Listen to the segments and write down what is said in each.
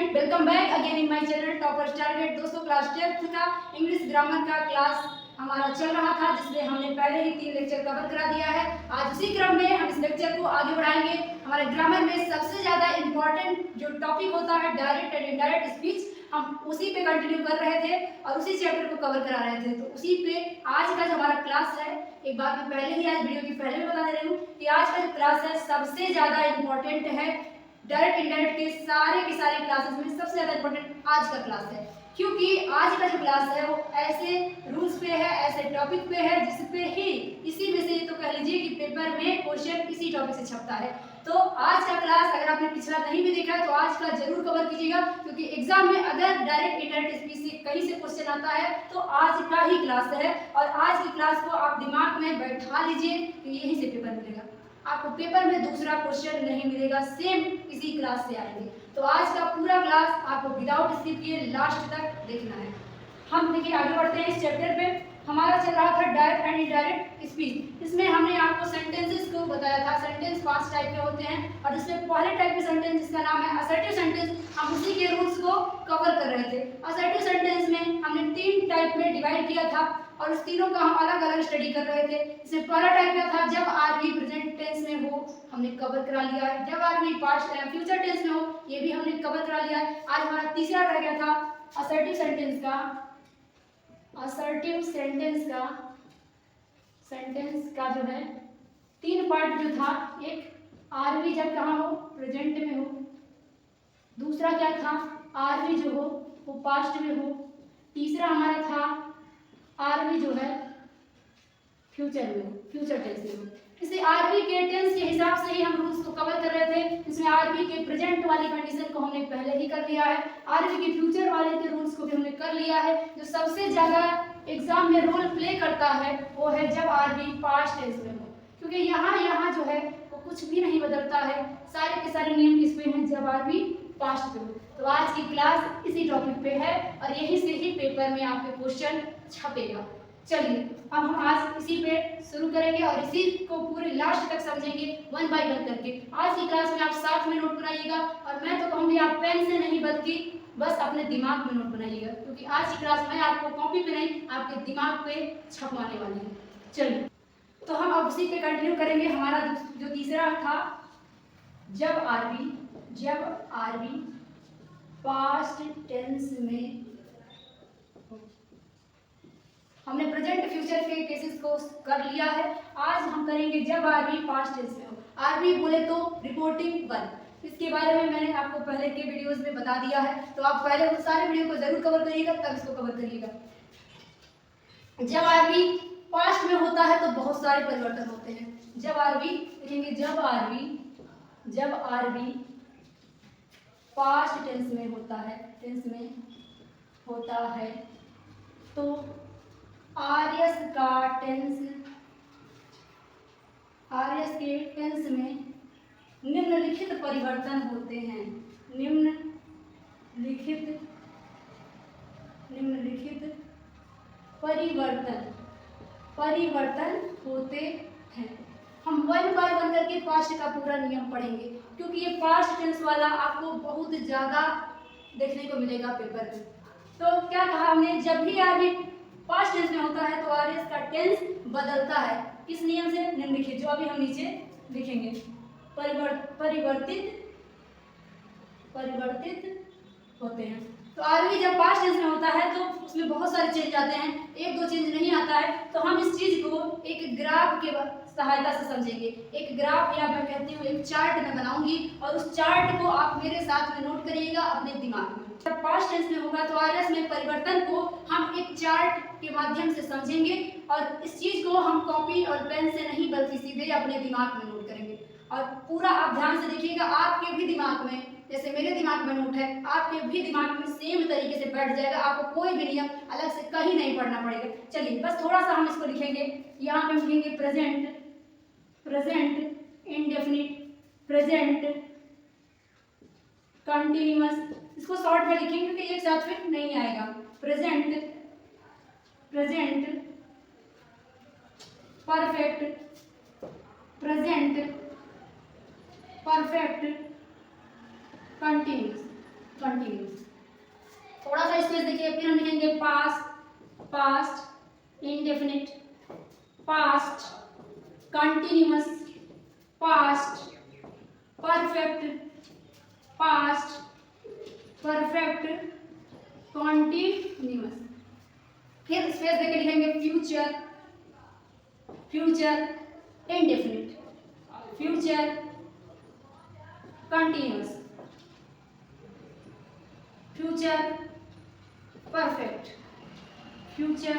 Welcome back again in my channel toppers target. दोस्तों class 10th का English grammar का class हमारा चल रहा था, जिसमें हमने पहले ही 3 लेक्चर कवर करा दिया है। आज उसी क्रम में हम इस लेक्चर को आगे बढ़ाएंगे। हमारे ग्रामर में सबसे ज्यादा इंपॉर्टेंट जो टॉपिक होता है डायरेक्ट एंड इनडायरेक्ट स्पीच, हम उसी पे कंटिन्यू कर रहे थे और उसी चैप्टर को कवर करा रहे थे। तो उसी पे आज का जो हमारा क्लास है, एक बात मैं पहले ही आज वीडियो की पहले में बता दे रही हूँ कि आज का जो क्लास है सबसे ज्यादा इंपॉर्टेंट है। डायरेक्ट इनडायरेक्ट के सारे क्लासेस में सबसे ज्यादा इंपॉर्टेंट आज का क्लास है, क्योंकि आज का जो क्लास है वो ऐसे रूल्स पे है, ऐसे टॉपिक पे है जिस पे ही इसी में से तो कह लीजिए कि पेपर में क्वेश्चन इसी टॉपिक से छपता है। तो आज का क्लास अगर आपने पिछला नहीं भी देखा है तो आज का जरूर कवर कीजिएगा, क्योंकि एग्जाम में अगर डायरेक्ट इनडायरेक्ट स्पीच से कहीं से क्वेश्चन आता है तो आज का ही क्लास है। और आज की क्लास को आप दिमाग में बैठा लीजिए कि यहीं से पेपर मिलेगा, आपको पेपर में दूसरा क्वेश्चन नहीं मिलेगा, सेम इसी क्लास से आएंगे। तो आज का पूरा क्लास आपको विदाउट स्किप किए लास्ट तक देखना है। हम देखिए आगे बढ़ते हैं इस चैप्टर पे। हमारा चल रहा था डायरेक्ट एंड इनडायरेक्ट स्पीच। इसमें हमने आपको सेंटेंसेस को बताया था। सेंटेंस 5 टाइप के होते हैं और इसमें पहले टाइप के सेंटेंस जिसका नाम है असर्टिव सेंटेंस, हम उसी के रूल्स को कवर कर रहे थे। असर्टिव सेंटेंस में हमने 3 टाइप में डिवाइड किया था और उस तीनों का हम अलग अलग स्टडी कर रहे थे। इसमें पहला टाइप क्या था, जब आरवी प्रेजेंट टेंस में हो, हमने कवर करा लिया है। जब आरवी पास्ट फ्यूचर टेंस में हो, ये भी हमने कवर करा लिया है। आज हमारा तीसरा रह गया था असर्टिव सेंटेंस का। असर्टिव सेंटेंस का जो है 3 पार्ट जो था, एक आरवी जब कहाँ हो, प्रेजेंट में हो। दूसरा क्या था, आरवी जो हो वो पास्ट में हो। तीसरा हमारा था आरवी जो है फ्यूचर में हो, फ्यूचर टेंस में हो। इसे आरवी के टेंस के हिसाब से ही हम रूल्स को कवर कर रहे थे। इसमें आरवी के प्रेजेंट वाली कंडीशन को हमने पहले ही कर लिया है, आरवी के फ्यूचर वाले के रूल्स को भी हमने कर लिया है। जो सबसे ज्यादा एग्जाम में रोल प्ले करता है वो है जब आरवी पास्ट टेंस में हो, क्योंकि यहाँ जो है वो कुछ भी नहीं बदलता है, सारे के सारे नियम किस पे हैं, जब आरवी पास्ट पे हो। तो आज की क्लास इसी टॉपिक पे है और यहीं से ही पेपर में आपके क्वेश्चन छपेगा। चलिए अब हम आज इसी पे शुरू करेंगे और इसी को पूरे लास्ट तक समझेंगे 1 बाय 1 करके। आज की क्लास में आप साथ में नोट बनाइएगा और मैं तो कहूँगी आप पेन से नहीं बल्कि बस अपने दिमाग में नोट बनाइएगा, क्योंकि आज की क्लास में आपको कॉपी पे नहीं आपके दिमाग पे छपवाने वाली है। चलिए तो हम अब उसी पे कंटिन्यू करेंगे। हमारा जो तीसरा था, जब आरवी पास्ट टेंस में, हमने प्रेजेंट फ्यूचर के केसेस को कर लिया है। आज हम करेंगे जब आरवी पास्ट टेंस में हो। आरवी बोले तो रिपोर्टिंग वर्ब, इसके बारे में मैंने आपको पहले के वीडियोस में बता दिया है, तो आप पहले उन सारे वीडियो को जरूर कवर करिएगा, तब इसको कवर करिएगा। जब आरवी पास्ट में होता है तो बहुत सारे परिवर्तन होते हैं। जब आरवी लिखेंगे, जब आरवी पास्ट टेंस में होता है तो आर्यस के टेंस में निम्नलिखित परिवर्तन होते हैं। निम्नलिखित परिवर्तन होते हैं। हम 1 बाय 1 करके पास्ट का पूरा नियम पढ़ेंगे, क्योंकि ये पास्ट टेंस वाला आपको बहुत ज्यादा देखने को मिलेगा पेपर में। तो क्या कहा हमने, जब भी आरवी पास्ट टेंस में होता है तो आरएस का टेंस बदलता है। किस नियम से, निम्नलिखित, जो अभी हम नीचे लिखेंगे। परिवर्तित होते हैं। तो आरवी जब पास्ट टेंस में होता है तो उसमें बहुत सारे चेंज आते हैं, 1-2 चेंज नहीं आता है। तो हम इस चीज को एक ग्राफ के सहायता से समझेंगे। एक ग्राफ या मैं कहती हूँ एक चार्ट मैं बनाऊंगी और उस चार्ट को आप मेरे साथ में नोट करिएगा अपने दिमाग में। जब पास्ट टेंस में होगा तो आरएस में परिवर्तन को हम एक चार्ट के माध्यम से समझेंगे और इस चीज को हम कॉपी और पेन से नहीं बल्कि सीधे अपने दिमाग में नोट करेंगे। और पूरा आप ध्यान से देखिएगा, आपके भी दिमाग में, जैसे मेरे दिमाग में नोट है, आपके भी दिमाग में सेम तरीके से बैठ जाएगा। आपको कोई भी नियम अलग से कहीं नहीं पढ़ना पड़ेगा। चलिए बस थोड़ा सा हम इसको लिखेंगे। यहाँ पे लिखेंगे प्रेजेंट इंडेफिनिट, प्रेजेंट कंटिन्यूअस, इसको शॉर्ट में लिखेंगे क्योंकि एक साथ फिर नहीं आएगा। Present perfect continuous. कंटिन्यूस। थोड़ा सा स्पेस देखिए, फिर हम लिखेंगे past, past indefinite, past continuous, past perfect, past perfect continuous. फिर स्पेस देके लिखेंगे future, future indefinite, future continuous, future perfect, future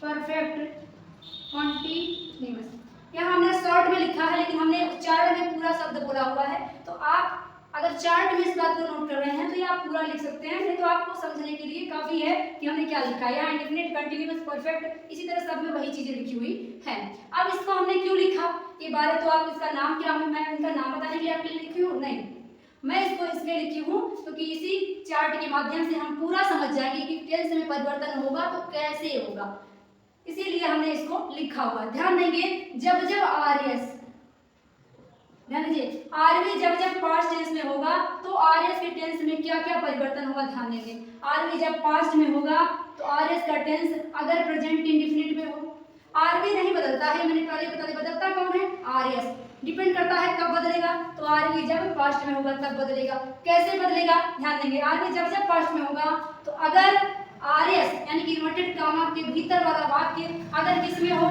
perfect continuous. यहाँ हमने शॉर्ट में लिखा है लेकिन हमने उच्चारण में पूरा शब्द बोला हुआ है, तो आप अगर चार्ट में इस बात को नोट कर रहे हैं तो ये आप पूरा लिख सकते हैं, नहीं तो आपको समझने के लिए काफी है कि हमने क्या लिखा है। यहाँ इंडेफिनिट, कंटिन्यूअस, परफेक्ट, इसी तरह सब में वही चीजें लिखी हुई हैं। अब इसको हमने क्यों लिखा ये बारे तो आप इसका नाम क्या, मैं इनका नाम बताने के लिए आपके लिए लिखी हूँ नहीं, मैं इसको इसलिए लिखी हूँ क्योंकि इसी चार्ट के माध्यम से हम पूरा समझ जाएंगे कि टेंस में परिवर्तन होगा तो कैसे होगा, इसीलिए हमने इसको लिखा हुआ। ध्यान देंगे, जब जब आरएस, ध्यान दीजिए, आरवी जब जब पास्ट टेंस में होगा तो आरएस के टेंस में क्या क्या परिवर्तन होगा, ध्यान देंगे। आरवी जब पास्ट में होगा तो आरएस का टेंस अगर प्रेजेंट इंडेफिनिट में हो, आरवी नहीं बदलता है, मैंने पहले बता दिया, बदलता कौन है, आरएस। डिपेंड करता है कब बदलेगा, तो आरवी जब पास्ट में होगा तब बदलेगा। कैसे बदलेगा, ध्यान देंगे, आरवी जब जब पास्ट में होगा तो अगर आरएस यानी कि इन्वर्टेड कामा के भीतर वाला वाक्य अगर किसमें हो,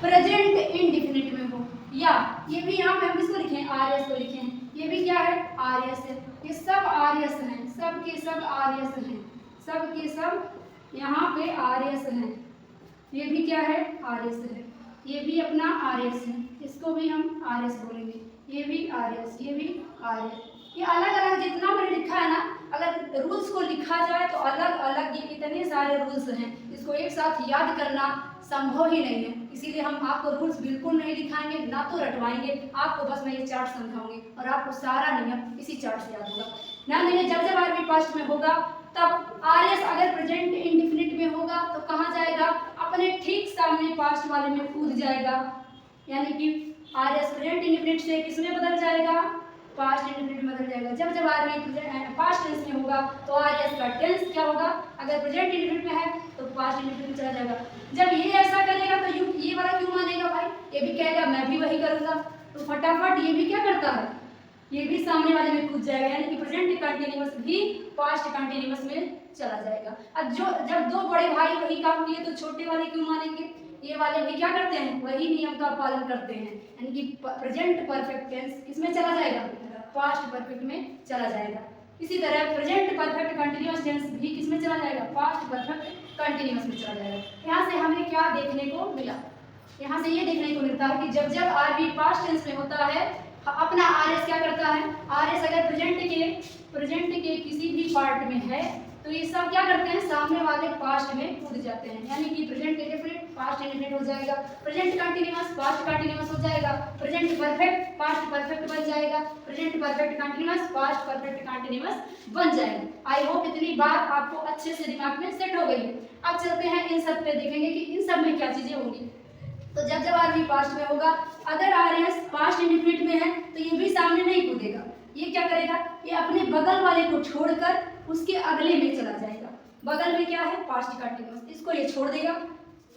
प्रेजेंट इंडेफिनिट में हो, या ये भी यहाँ पे हम किसको लिखें, आरएस को लिखें, ये भी क्या है, आरएस है। ये सब आरएस हैं, सब के सब आरएस हैं, सब के सब यहाँ पे आरएस हैं। ये भी क्या है, आरएस है, ये भी अपना आरएस है, इसको भी हम आरएस बोलेंगे, ये भी आरएस, ये भी आरएस। ये अलग अलग जितना मैंने लिखा है ना, अगर रूल्स को लिखा जाए तो अलग अलग ये इतने सारे रूल्स हैं, इसको एक साथ याद करना संभव ही नहीं है, इसीलिए हम आपको रूल्स बिल्कुल नहीं दिखाएंगे, ना तो रटवाएंगे, आपको बस मैं ये चार्ट समझाऊंगी और आपको सारा नियम इसी चार्ट से याद होगा। ध्यान देंगे, जब जब आरवी पास्ट में होगा तब आरएस अगर प्रेजेंट इंडेफिनिट में होगा तो कहाँ जाएगा, अपने ठीक सामने पास्ट वाले में कूद जाएगा, यानी कि आरएस प्रेजेंट इंडेफिनिट से किसमें बदल जाएगा, पास्ट इंडेफिनिट में बदल जाएगा। जब जब आरवी पास्ट टेंस में होगा तो आरएस का टेंस क्या होगा, अगर प्रेजेंट इंडेफिनिट में है तो पास्ट इंडेफिनिट में चला जाएगा। जब ये ऐसा करेगा तो ये वाला क्यों मानेगा भाई, ये भी कहेगा मैं भी वही करूंगा, तो फटाफट ये भी क्या करता है, ये भी सामने वाले में कूद जाएगा, यानी कि प्रेजेंट कंटिन्यूअस भी पास्ट कंटिन्यूअस में चला जाएगा। अब जब दो बड़े भाई वही काम किए तो छोटे वाले क्यों मानेंगे, ये वाले भी क्या करते हैं, वही नियम का पालन करते हैं, यानी कि प्रेजेंट परफेक्ट टेंस किसमें चला जाएगा, पास्ट परफेक्ट में चला जाएगा। इसी तरह प्रेजेंट परफेक्ट कंटिन्यूअस टेंस भी किसमें चला जाएगा, पास्ट परफेक्ट कंटिन्यूअस में चला जाएगा। यहाँ से हमें क्या देखने को मिला, यहाँ से ये देखने को मिलता है कि जब जब आरवी पास्ट टेंस में होता है अपना आरएस क्या करता है, आरएस अगर प्रेजेंट के किसी भी पार्ट में है तो ये सब क्या करते हैं, सामने वाले पास्ट में कूद जाते हैं, यानी कि प्रेजेंट इंडेफिनिट पास्ट इंडेफिनिट हो जाएगा, प्रेजेंट कंटिन्यूअस पास्ट कंटिन्यूअस हो जाएगा, प्रेजेंट परफेक्ट पास्ट परफेक्ट बन जाएगा, present perfect continuous past perfect continuous बन जाएगा। आई होप इतनी बात आपको अच्छे से दिमाग में सेट हो गई है। अब चलते हैं इन सब पे, देखेंगे कि इन सब में क्या चीजें होंगी। तो जब जब आरवी पास्ट में होगा, अगर आरएस पास्ट इंडेफिनिट में है तो ये भी सामने नहीं कूदेगा, ये क्या करेगा, ये अपने बगल वाले को छोड़कर उसके अगले में चला जाएगा। बगल में क्या है, पास्ट कंटिन्यूअस, इसको ये छोड़ देगा,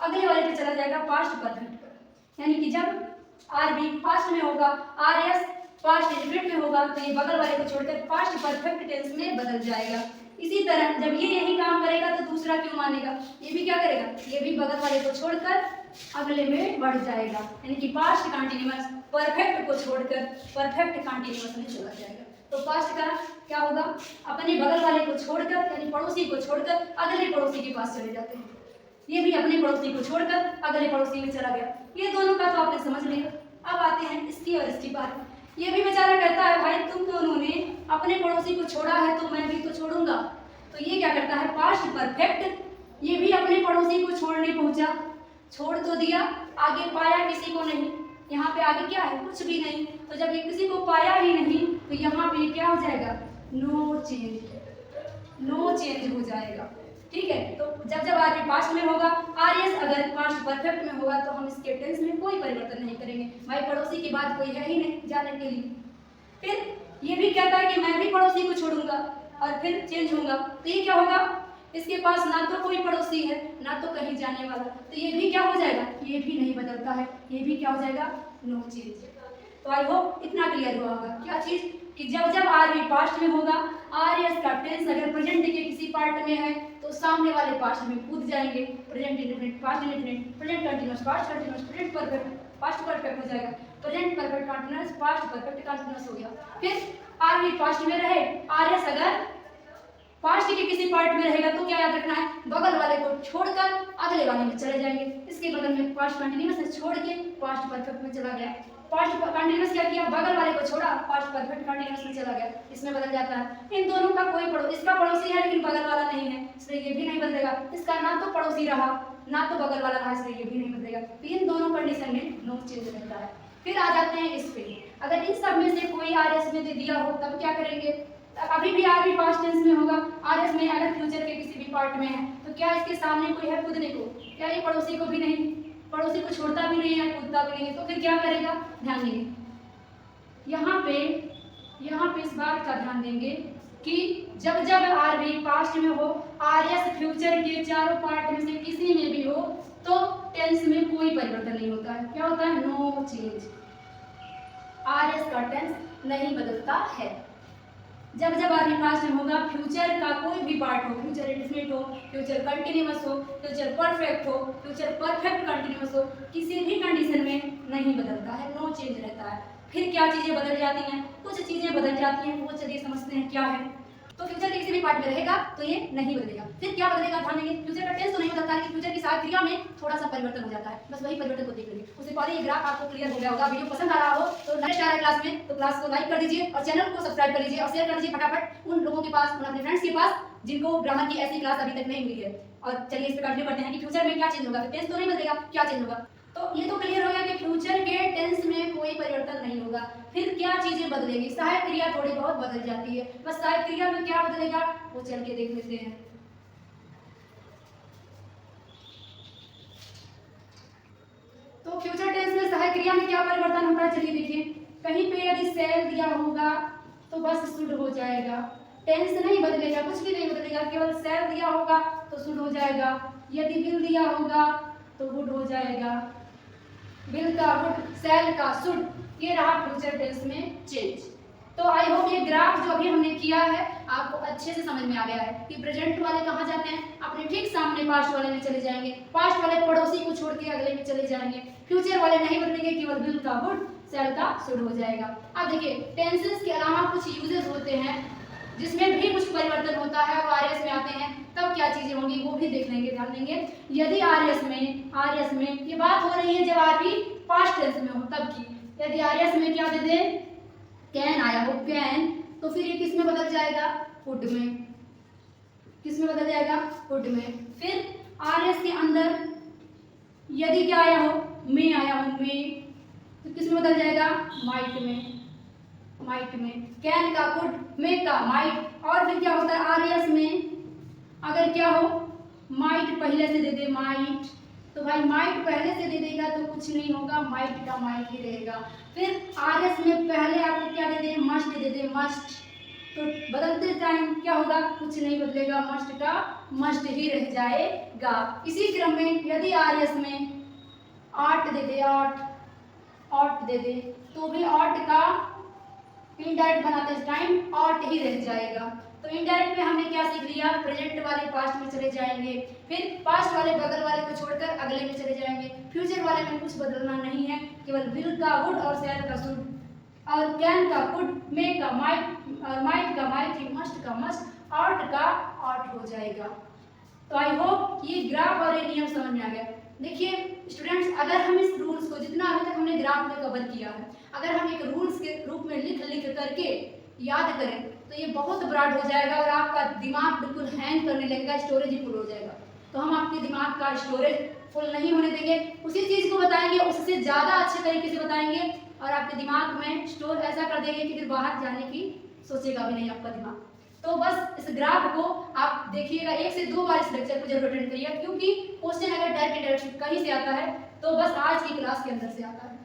अगले वाले पे चला जाएगा पास्ट परफेक्ट पर। यानी कि जब आरवी पास्ट में होगा, आरएस पास्ट इंडेफिनिट में होगा तो ये बगल वाले को छोड़कर पास्ट परफेक्ट टेंस में बदल जाएगा। इसी तरह जब ये यही काम करेगा तो दूसरा क्यों मानेगा, ये भी क्या करेगा, ये भी बगल वाले को छोड़कर अगले में बढ़ जाएगा, यानी कि पास्ट कंटिन्यूअस परफेक्ट को छोड़कर परफेक्ट कंटिन्यूअस में चला जाएगा। तो पास्ट का क्या होगा, अपने बगल वाले को छोड़कर यानी पड़ोसी को छोड़कर अगले पड़ोसी के पास चले जाते हैं, ये भी अपने पड़ोसी को छोड़कर अगले पड़ोसी में चला गया। ये दोनों का तो आपने समझ लिया। अब आते हैं इसकी और इसकी बात। ये भी बेचारा कहता है भाई तुम दोनों ने अपने पड़ोसी को छोड़ा है तो मैं भी तो छोड़ूंगा, तो ये क्या करता है, पास्ट परफेक्ट, ये भी अपने पड़ोसी को छोड़ने पहुंचा, छोड़ तो दिया, आगे पाया किसी को नहीं, यहाँ पे आगे क्या है, कुछ भी नहीं, तो जब ये किसी को पाया ही नहीं तो यहाँ पे क्या हो जाएगा, नो चेंज हो जाएगा। ठीक है, तो जब जब आरवी पास्ट में होगा, आरएस अगर पास्ट परफेक्ट में होगा तो हम इसके टेंस में कोई परिवर्तन नहीं करेंगे, भाई पड़ोसी की बात कोई है ही नहीं जाने के लिए। फिर ये भी कहता है कि मैं भी पड़ोसी को छोड़ूंगा, और फिर चेंज होगा, तो ये क्या होगा, इसके पास ना तो कोई पड़ोसी है ना तो कहीं जाने वाला, तो ये भी क्या हो जाएगा, ये भी नहीं बदलता है, ये भी क्या हो जाएगा, नो चेंज। तो आई होप इतना क्लियर हुआ होगा। क्या चीज कि जब जब आर वी पास्ट में होगा, आर एस का टेंस अगर प्रेजेंट के किसी पार्ट में है तो सामने वाले पास्ट में कूद जाएंगे, present indefinite, past indefinite, present continuous, past continuous, present perfect, past perfect हो जाएगा, present perfect continuous, past perfect continuous हो गया। फिर आर वी पास्ट में रहे, आर एस अगर पास्ट के किसी पार्ट में रहेगा तो क्या याद रखना है, बगल वाले को छोड़कर अगले वाले में चले जाएंगे। इसके बगल में पास्ट कंटीन्यूअस है, छोड़ के पास्ट परफेक्ट में चला गया, पास्ट कंटीन्यूअस क्या किया, बगल वाले को छोड़ा, पास्ट परफेक्ट कंटीन्यूअस में चला गया, इसमें बदल जाता है। इन दोनों का कोई पड़ोसी, इसका पड़ोसी है लेकिन बगल वाला नहीं है, इसलिए ये भी नहीं बदलेगा। इसका ना तो पड़ोसी रहा ना तो बगल वाला रहा, इसलिए ये भी नहीं बदलेगा। तो इन दोनों कंडीशन में नो चेंज रहता है। फिर आ जाते हैं इस पे, अगर इन सब में से कोई आर एस में दे दिया हो तब क्या करेंगे, अभी भी आर वी पास्ट टेंस में होगा, आर एस में अगर फ्यूचर के किसी भी पार्ट में है तो क्या इसके सामने कोई है कूदने को, क्या ये पड़ोसी को भी नहीं, पड़ोसी को छोड़ता भी नहीं है कूदता भी नहीं है, तो फिर क्या करेगा, ध्यान देंगे यहाँ पे इस बात का ध्यान देंगे कि जब जब आर वी पास्ट में हो, आर एस फ्यूचर के चारों पार्ट में से किसी में भी हो तो टेंस में कोई परिवर्तन नहीं होता है। क्या होता है, नो चेंज, आर एस का टेंस नहीं बदलता है। जब जब आर वी पास्ट में होगा, फ्यूचर का कोई भी पार्ट हो, फ्यूचर इंडेफिनिट हो, फ्यूचर कंटीन्यूअस हो, फ्यूचर परफेक्ट हो, फ्यूचर परफेक्ट कंटीन्यूअस हो, किसी भी कंडीशन में नहीं बदलता है, नो चेंज रहता है। फिर क्या चीजें बदल जाती हैं, कुछ चीजें बदल जाती हैं, वो चलिए समझते हैं क्या है। तो फ्यूचर के किसी भी पार्ट में रहेगा तो ये नहीं बदलेगा। फिर क्या बदलेगा, ध्यान देंगे, फ्यूचर का टेंस तो नहीं बदलता है कि फ्यूचर की सारी क्रिया में थोड़ा सा परिवर्तन हो जाता है, बस वही परिवर्तन को देख लेंगे। उससे पहले ये ग्राफ आपको क्लियर हो गया होगा। वीडियो पसंद आ रहा हो तो नेक्स्ट आ रहा है क्लास में, तो क्लास को लाइक कर दीजिए और चैनल को सब्सक्राइब कर लीजिए और शेयर कर दीजिए फटाफट उन लोगों के पास, उन अपने फ्रेंड्स के पास जिनको ग्रामर की ऐसी क्लास अभी तक नहीं मिली है। और चलिए इस पर कंटिन्यू करते हैं कि फ्यूचर में क्या चेंज होगा, टेंस तो नहीं बदलेगा, क्या चेंज होगा। तो ये तो क्लियर हो गया कि फ्यूचर के टेंस में कोई परिवर्तन नहीं होगा। फिर क्या चीजें बदलेगी, सहायक क्रिया थोड़ी बहुत बदल जाती है, बस सहायक क्रिया में क्या बदलेगा वो चल के देख लेते हैं। तो फ्यूचर टेंस में सहायक क्रिया में क्या परिवर्तन होता है, चलिए देखिए। कहीं पे यदि सेल दिया होगा तो बस शुड हो जाएगा, टेंस नहीं बदलेगा, कुछ भी नहीं बदलेगा, केवल सेल दिया होगा तो शुड हो जाएगा। यदि विल दिया होगा तो वुड हो जाएगा, विल का वुड, सेल का शुड, ये रहा फ्यूचर टेंस में चेंज। तो आई होप ये ग्राफ जो अभी हमने किया है आपको अच्छे से समझ में आ गया है कि प्रेजेंट वाले कहाँ जाते हैं, अपने ठीक सामने पास्ट वाले में चले जाएंगे, पास्ट वाले पड़ोसी को छोड़ के अगले में चले जाएंगे, फ्यूचर वाले नहीं बदलेंगे, केवल विल का वुड, सेल का शुड हो जाएगा। अब देखिए टेंसेस के अलावा कुछ यूजेस होते हैं जिसमें भी कुछ परिवर्तन होता है और आरएस में आते हैं, तब क्या चीजें होंगी वो भी देख लेंगे, ध्यान देंगे। यदि आरएस में ये बात हो रही है जब आरवी पास्ट टेंस में हो तब की, यदि आरएस में क्या दे दे, कैन आया हो, कैन, तो फिर ये किस में बदल जाएगा, वुड में, किस में बदल जाएगा, वुड में। फिर आरएस के अंदर यदि क्या आया हो, में आया हो, में, तो किस में बदल जाएगा, माइट में, माइट में, कैन का कुड, में का माइट। और फिर क्या होता है आरएस में, अगर क्या हो माइट पहले से दे दे, माइट, तो भाई माइट पहले से दे देगा तो कुछ नहीं होगा, माइट का माइट ही रहेगा। फिर आरएस में पहले आपको क्या दे दे, मस्ट दे दे, मस्ट, तो बदलते टाइम क्या होगा, कुछ नहीं बदलेगा, मस्ट का मस्ट ही रह जाएगा। इसी क्रम में यदि आरएस में आर्ट दे दे, आर्ट, आर्ट दे दे, तो भी आर्ट का इनडायरेक्ट बनाते टाइम आर्ट ही रह जाएगा। तो इनडायरेक्ट में हमने क्या सीख लिया, प्रेजेंट वाले पास्ट में चले जाएंगे, फिर पास्ट वाले बगल वाले को छोड़कर अगले में चले जाएंगे, फ्यूचर वाले में कुछ बदलना नहीं है, केवल विल का वुड और सेल का शुड, और कैन का कुड, में का माइट और माइट का माइट, मस्ट का मस्ट, आर्ट का आर्ट हो जाएगा। तो आई होप ये ग्राफ और ये नियम समझ में आ गया। देखिए स्टूडेंट्स, अगर हम इस रूल्स को जितना अभी तक हमने ग्राफ में कवर किया है, अगर हम एक रूल्स के रूप में लिख करके याद करें तो ये बहुत ब्रॉड हो जाएगा और आपका दिमाग बिल्कुल हैंग करने लगेगा, स्टोरेज ही फुल हो जाएगा। तो हम आपके दिमाग का स्टोरेज फुल नहीं होने देंगे, उसी चीज़ को बताएंगे, उससे ज़्यादा अच्छे तरीके से बताएंगे और आपके दिमाग में स्टोर ऐसा कर देंगे कि फिर बाहर जाने की सोचेगा भी नहीं आपका दिमाग। तो बस इस ग्राफ को आप देखिएगा, 1 से 2 बार इस लेक्चर को जरूर अटेंड करिए, क्योंकि क्वेश्चन अगर डायरेक्ट कहीं से आता है तो बस आज की क्लास के अंदर से आता है।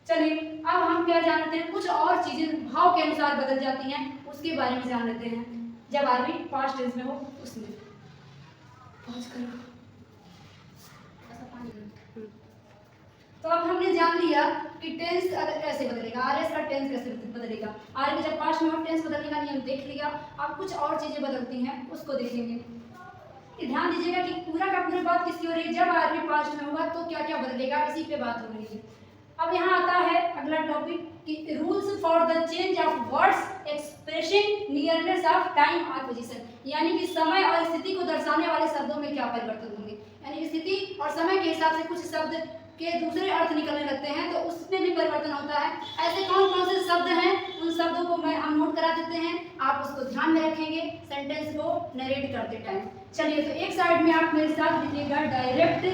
चलिए अब हम क्या जानते हैं, कुछ और चीजें भाव के अनुसार बदल जाती हैं, उसके बारे में जान लेते हैं। जब आरबी पास्ट टेंस में हो उसमें। पॉज करो। तो अब हमने जान लिया कि टेंस अगर कैसे बदलेगा, आरएस का टेंस कैसे बदलेगा। आरए जब पास्ट में हो टेंस बदलने का नियम देख लिया। अब कुछ और चीजें बदलती हैं उसको देखेंगे। ध्यान दीजिएगा कि पूरा का पूरा बात किसकी हो रही है, जब आरबी पास्ट में होगा तो क्या क्या बदलेगा, इसी पे बात हो रही है। अब यहाँ आता है अगला टॉपिक कि rules for the change of words expressing nearness of time और पोजीशन, यानी कि समय और स्थिति को दर्शाने वाले शब्दों में क्या परिवर्तन होंगे। यानी स्थिति और समय के हिसाब से कुछ शब्द के दूसरे अर्थ निकलने लगते हैं तो उसमें भी परिवर्तन होता है। ऐसे कौन कौन से शब्द हैं, उन शब्दों को हम नोट करा देते हैं, आप उसको ध्यान में रखेंगे सेंटेंस को नरेट करते टाइम। चलिए, तो एक साइड में आप मेरे साथ लिखिएगा डायरेक्ट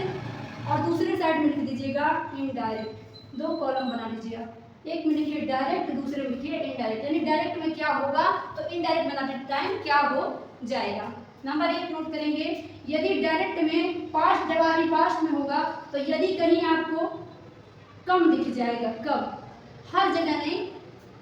और दूसरे साइड में लिख दीजिएगा इनडायरेक्ट। दो कॉलम बना लीजिएगा, एक में लिखिए डायरेक्ट, दूसरे में लिखिए इनडायरेक्ट। यानी डायरेक्ट में क्या होगा तो इनडायरेक्ट बनाते टाइम क्या हो जाएगा। नंबर 1 नोट करेंगे, यदि डायरेक्ट में पास्ट जब आरबी पास्ट में होगा तो यदि कहीं आपको कम दिख जाएगा, कब, हर जगह नहीं,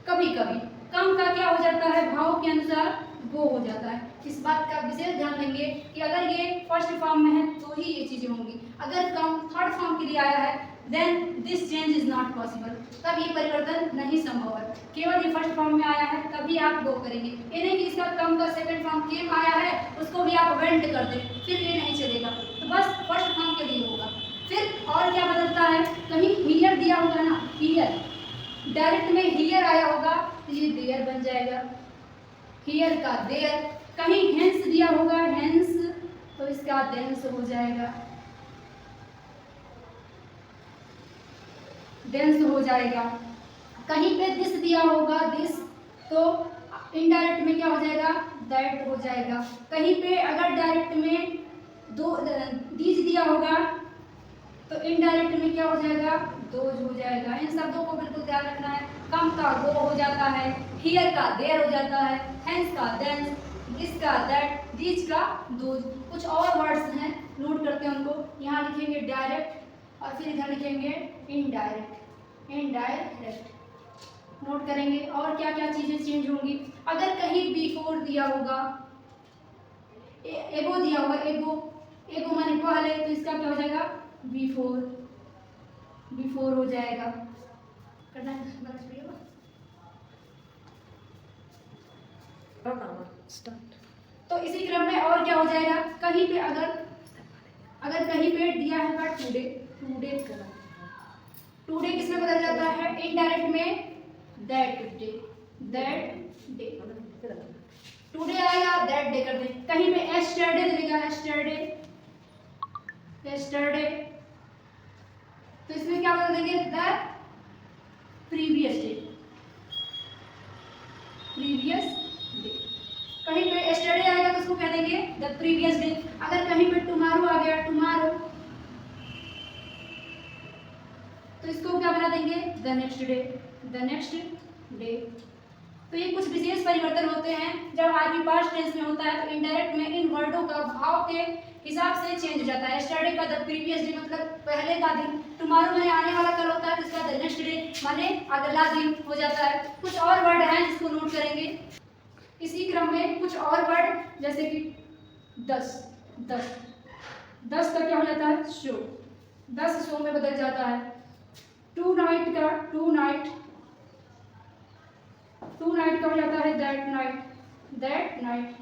कभी कभी। कम का क्या हो जाता है, भाव के अनुसार वो हो जाता है। इस बात का विशेष ध्यान देंगे कि अगर ये फर्स्ट फॉर्म में है तो ही ये चीजें होंगी। अगर कम थर्ड फॉर्म के लिए आया है then this change is not possible, तब ये परिवर्तन नहीं संभव है। केवल ये फर्स्ट फॉर्म में आया है तभी आप वो करेंगे। ये नहीं कि इसका कम का सेकंड फॉर्म केम आया है उसको भी आप वेंट कर दें, फिर ये नहीं चलेगा। तो बस फर्स्ट फॉर्म के लिए होगा। फिर और क्या बदलता है, कहीं हियर दिया होगा ना, हियर, डायरेक्ट में हियर आया होगा तो ये देयर बन जाएगा, हियर का देयर। कहीं हेंस दिया होगा, हेंस, तो इसका देंस हो जाएगा, देंस हो जाएगा। कहीं पे दिस दिया होगा, दिस, तो इनडायरेक्ट में क्या हो जाएगा, दैट हो जाएगा। कहीं पे अगर डायरेक्ट में दो दीज दिया होगा तो इनडायरेक्ट में क्या हो जाएगा, दोज हो जाएगा। इन शब्दों को बिल्कुल ध्यान रखना है। कम का गो हो जाता है, हियर का देयर हो जाता है, हेंस का देंस, दिस का दैट, दीज का दोज। कुछ और वर्ड्स हैं, नोट करते हैं उनको। यहाँ लिखेंगे डायरेक्ट और फिर इधर लिखेंगे इनडायरेक्ट, इनडायरेक्ट नोट करेंगे। और क्या क्या चीजें चेंज होंगी, अगर कहीं बिफोर दिया होगा, एगो दिया होगा, एगो, एगो माने पहले, तो इसका क्या हो जाएगा, बिफोर, बिफोर हो जाएगा। करना है स्टार्ट। तो इसी क्रम में और क्या हो जाएगा, कहीं पे अगर कहीं पे दिया है टुडे, टुडे करा, टुडे किसमें बदल जाता है, इनडायरेक्ट में that day, that day. Today आया दैट डे कर दे। कहीं पे एस्टरडे देगा, एस्टरडे, एस्टरडे, तो इसमें क्या बदल देंगे, the previous day, previous day. कहीं पे एस्टरडे आएगा तो उसको कह देंगे द प्रीवियस डे। अगर कहीं पे टुमारो आ गया, टुमारो, तो इसको क्या बना देंगे, the next day, the next day. तो ये कुछ विशेष परिवर्तन होते हैं जब आरबी पास्ट टेंस में होता है। तो इनडायरेक्ट में इन वर्डों का भाव के हिसाब से चेंज हो जाता है। एस्टरडे का द प्रीवियस डे मतलब पहले का दिन, टुमारो माने आने वाला कल होता है, तो इसका द नेक्स्ट डे माने अगला दिन हो जाता है। कुछ और वर्ड हैं जिसको नोट करेंगे इसी क्रम में। कुछ और वर्ड जैसे कि 10, 10, 10 का क्या हो जाता है, शो, 10 शो में बदल जाता है। टू नाइट का टू नाइट, टू नाइट का हो जाता है that night, that night,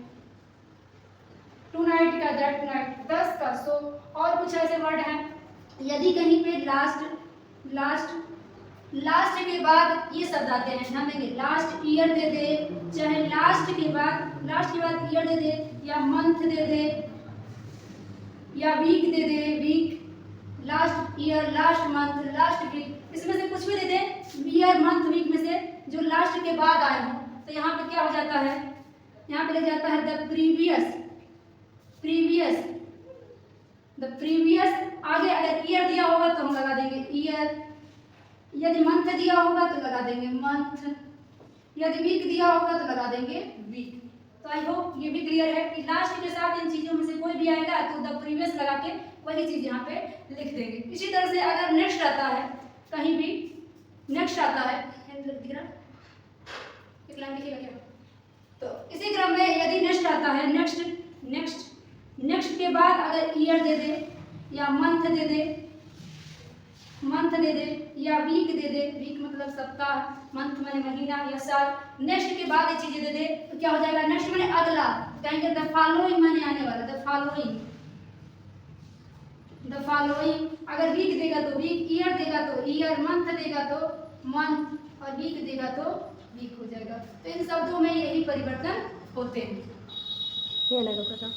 tonight का दैट नाइट, 10 का सो। और कुछ ऐसे वर्ड हैं, यदि कहीं पे लास्ट, लास्ट, लास्ट के बाद ये शब्द आते हैं, ध्यान देंगे, लास्ट ईयर दे दे, चाहे लास्ट के बाद ईयर दे दे, या मंथ दे दे, या वीक दे दे, week, last year, last month, last week, इसमें से कुछ भी दे दे, ईयर, मंथ, वीक में से जो लास्ट के बाद आए हो, तो यहाँ पे क्या हो जाता है, यहाँ पे लग जाता है the previous, previous, the previous. आगे अगर ईयर दिया होगा तो हम लगा देंगे ईयर, यदि मंथ दिया होगा तो लगा देंगे मंथ, यदि वीक दिया होगा तो लगा देंगे वीक। तो आई होप ये भी क्लियर है कि लास्ट के साथ इन चीजों में से कोई भी आएगा तो द प्रीवियस लगा के वही चीज यहाँ पे लिख देंगे। इसी तरह से अगर नेक्स्ट आता है, कहीं भी नेक्स्ट आता है, एक लाइन लिखिएगा क्या, तो इसी क्रम में यदि नेक्स्ट आता है नेक्स्ट नेक्स्ट नेक्स्ट के बाद अगर ईयर दे दे या मंथ दे दे या वीक दे दे, वीक मतलब सप्ताह, मंथ माने महीना या साल, नेक्स्ट के बाद ये चीजें दे दे तो क्या हो जाएगा, नेक्स्ट माने अगला, कहेंगे द फॉलोइंग माने आने वाला, द फॉलोइंग। अगर वीक देगा तो वीक, ईयर देगा तो ईयर, मंथ देगा तो मंथ और वीक देगा तो वीक हो जाएगा। तो इन शब्दों में यही परिवर्तन होते हैं। ये लगा पता।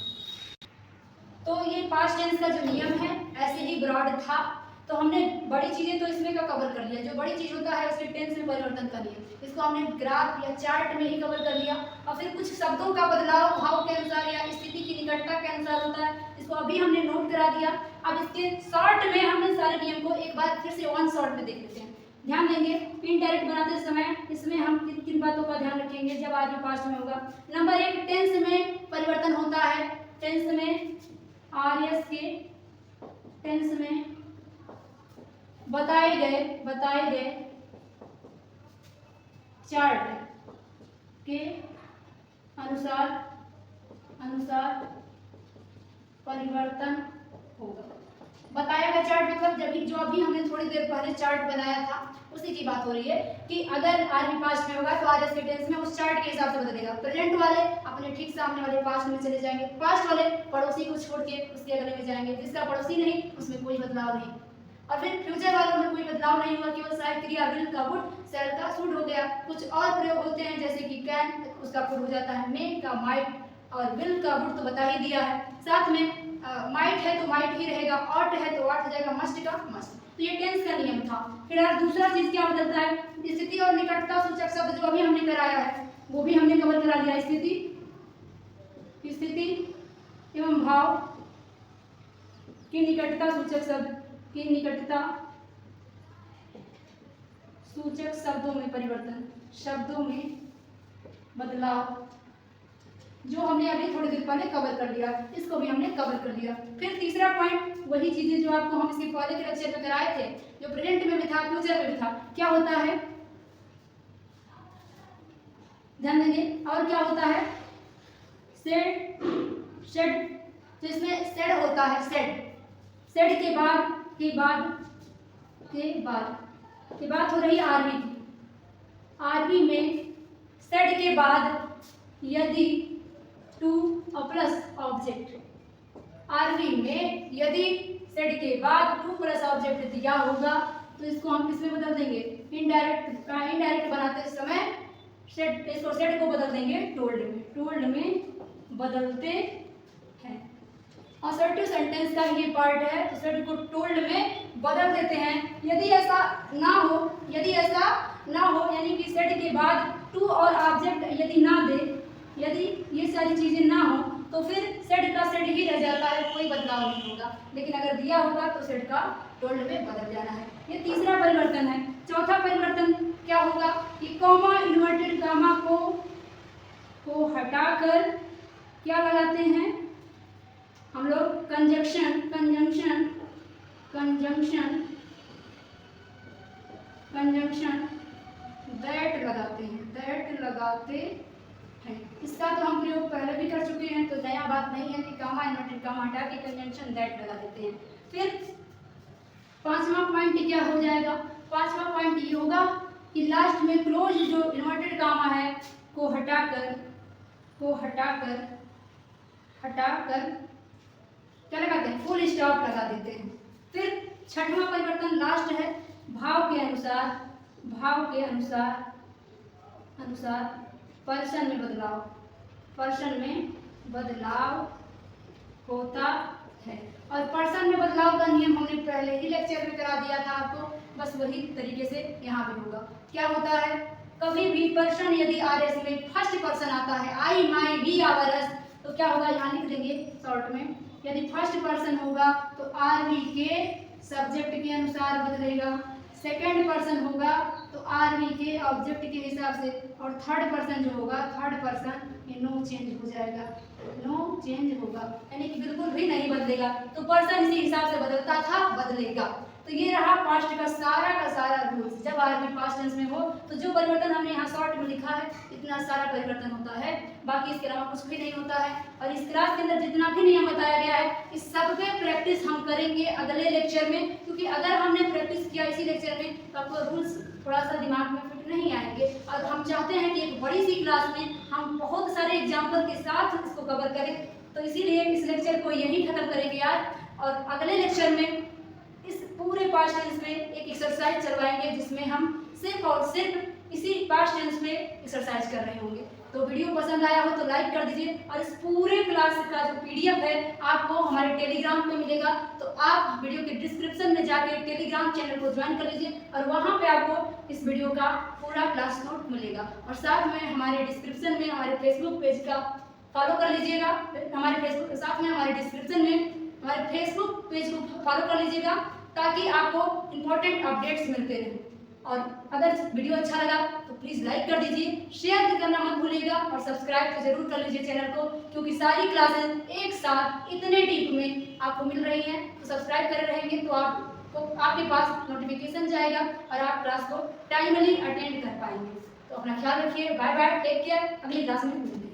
तो ये पास्ट टेंस का जो नियम है ऐसे ही ब्रॉड था। तो हमने बड़ी चीजें तो इसमें का कवर कर लिया, जो बड़ी चीज होता है उसके टेंस में परिवर्तन कर लिया, इसको हमने ग्राफ या चार्ट में ही कवर कर लिया। और फिर कुछ शब्दों का बदलाव भाव के अनुसार या स्थिति की निकटता के अनुसार होता है, इसको अभी हमने नोट करा दिया। अब इसके शॉर्ट में हम इन सारे नियम को एक बार फिर से वन शॉट में देख लेते हैं। ध्यान देंगे इनडायरेक्ट बनाते समय इसमें हम किन किन बातों का ध्यान रखेंगे जब आगे पास्ट में होगा। नंबर 1, टेंस में परिवर्तन होता है। टेंस में आरएस के टेंस में बताए गए चार्ट के अनुसार परिवर्तन होगा। बताया गया चार्ट मतलब जो अभी हमने थोड़ी देर पहले चार्ट बनाया था उसी की बात हो रही है कि अगर आरबी पास्ट में होगा तो आरएस के टेंस में उस चार्ट के हिसाब से बदलेगा। प्रेजेंट वाले अपने ठीक सामने वाले पास्ट में चले जाएंगे, पास्ट वाले पड़ोसी को छोड़ के उसके अगले में जाएंगे, जिसका पड़ोसी नहीं उसमें कोई बदलाव नहीं। और फिर फ्यूचर वालों में कोई बदलाव नहीं हुआ, केवल सहायक क्रिया विल का वुड, सेल का शुड हो गया। कुछ और प्रयोग होते हैं जैसे कि कैन, उसका कुड हो जाता है मे का माइट, और विल का वुड तो बता ही दिया है। साथ में माइट है तो माइट ही रहेगा, ऑट है तो ऑट हो जाएगा, मस्ट का मस्ट। तो ये टेंस का नियम था। फिर यार दूसरा चीज क्या बदलता है, स्थिति और निकटता सूचक शब्द जो अभी हमने कराया है वो भी हमने कवर करा दिया। स्थिति एवं भाव की निकटता सूचक शब्द की निकटता सूचक शब्दों में परिवर्तन, शब्दों में बदलाव, जो हमने अभी थोड़ी देर पहले कवर कर लिया, इसको भी हमने कवर कर लिया। फिर तीसरा पॉइंट वही चीजें जो आपको हम इसके पहले के लेक्चर में कराए थे, जो प्रेजेंट में भी था फ्यूचर में भी था। क्या होता है, ध्यान देंगे, और क्या होता है, सेड शेड, तो इसमें सेड होता है, सेड के बाद हो रही आरबी की। आरबी में सेड के बाद यदि टू और प्लस ऑब्जेक्ट, आरबी में यदि सेड के बाद टू प्लस ऑब्जेक्ट दिया होगा तो इसको हम किसमें बदल देंगे, इनडायरेक्ट बनाते समय सेड को बदल देंगे टोल्ड में बदलते हैं। असर्टिव सेंटेंस का ये पार्ट है, तो सेड को टोल्ड में बदल देते हैं। यदि ऐसा ना हो यानी कि सेड के बाद टू और ऑब्जेक्ट यदि ना दे, यदि ये सारी चीजें ना हो तो फिर सेड का सेड ही रह जाता है, कोई बदलाव नहीं होगा। लेकिन अगर दिया होगा तो सेड का टोल्ड में बदल जाना है। ये तीसरा परिवर्तन है। चौथा परिवर्तन क्या होगा कि कॉमा, इन्वर्टेड कॉमा को हटाकर क्या लगाते हैं हम लोग, कंजंक्शन दैट लगाते हैं। इसका तो हम प्रयोग पहले भी कर चुके हैं, तो नया बात नहीं है कि कॉमा, इन्वर्टेड कॉमा हटा के कंजंक्शन दैट लगा देते हैं। फिर पांचवा पॉइंट क्या हो जाएगा, पांचवा पॉइंट ये होगा कि लास्ट में क्लोज जो इन्वर्टेड कॉमा है को हटाकर क्या लगाते हैं, फुल स्टॉप लगा देते हैं। फिर छठवां परिवर्तन लास्ट है, भाव के अनुसार पर्सन में बदलाव होता है। और पर्सन में बदलाव का नियम हमने पहले ही लेक्चर में करा दिया था आपको, बस वही तरीके से यहाँ भी होगा। क्या होता है, कभी भी पर्सन यदि आरएस में फर्स्ट पर्सन आता है, आई माई वी आवर, तो क्या होगा, यहाँ लिख देंगे शॉर्ट में, यदि फर्स्ट पर्सन होगा तो आरवी के सब्जेक्ट के अनुसार बदलेगा, सेकंड पर्सन होगा तो आरवी के ऑब्जेक्ट के हिसाब से, और थर्ड पर्सन जो होगा, थर्ड पर्सन ये नो चेंज हो जाएगा, यानी कि बिल्कुल भी नहीं बदलेगा। तो पर्सन इसी हिसाब से बदलता था, बदलेगा। तो ये रहा पास्ट का सारा रूल्स। जब आरबी पास्ट टेंस में हो तो जो परिवर्तन हमने यहाँ शॉर्ट में लिखा है इतना सारा परिवर्तन होता है, बाकी इसके अलावा कुछ भी नहीं होता है। और इस क्लास के अंदर जितना भी नियम बताया गया है इस सब पे प्रैक्टिस हम करेंगे अगले लेक्चर में, क्योंकि अगर हमने प्रैक्टिस किया इसी लेक्चर में तो आपको रूल्स थोड़ा सा दिमाग में फिट नहीं आएंगे। और हम चाहते हैं कि एक बड़ी सी क्लास में हम बहुत सारे एग्जाम्पल के साथ इसको कवर करें, तो इसीलिए इस लेक्चर को यहीं खत्म करेंगे आज। और अगले लेक्चर में इस पूरे पास्ट टेंस में एक एक्सरसाइज चलवाएंगे जिसमें हम सिर्फ और सिर्फ इसी पास्ट टेंस में एक्सरसाइज कर रहे होंगे। तो वीडियो पसंद आया हो तो लाइक कर दीजिए, और इस पूरे क्लास का जो पीडीएफ है आपको हमारे टेलीग्राम पे मिलेगा, तो आप वीडियो के डिस्क्रिप्शन में जाके टेलीग्राम चैनल को ज्वाइन कर लीजिए और वहाँ पे आपको इस वीडियो का पूरा क्लास नोट मिलेगा। और साथ में हमारे डिस्क्रिप्शन में हमारे फेसबुक पेज का फॉलो कर लीजिएगा, हमारे फेसबुक के साथ में हमारे डिस्क्रिप्शन में हमारे फेसबुक पेज को फॉलो कर लीजिएगा ताकि आपको इम्पोर्टेंट अपडेट्स मिलते रहें। और अगर वीडियो अच्छा लगा तो प्लीज़ लाइक कर दीजिए, शेयर करना मत भूलिएगा और सब्सक्राइब तो जरूर कर लीजिए चैनल को, क्योंकि सारी क्लासेस एक साथ इतने डीप में आपको मिल रही हैं। तो सब्सक्राइब करे रहेंगे तो आपके पास नोटिफिकेशन जाएगा और आप क्लास को टाइमली अटेंड कर पाएंगे। तो अपना ख्याल रखिए, बाय बाय, टेक केयर, अगली क्लास में मिलते हैं।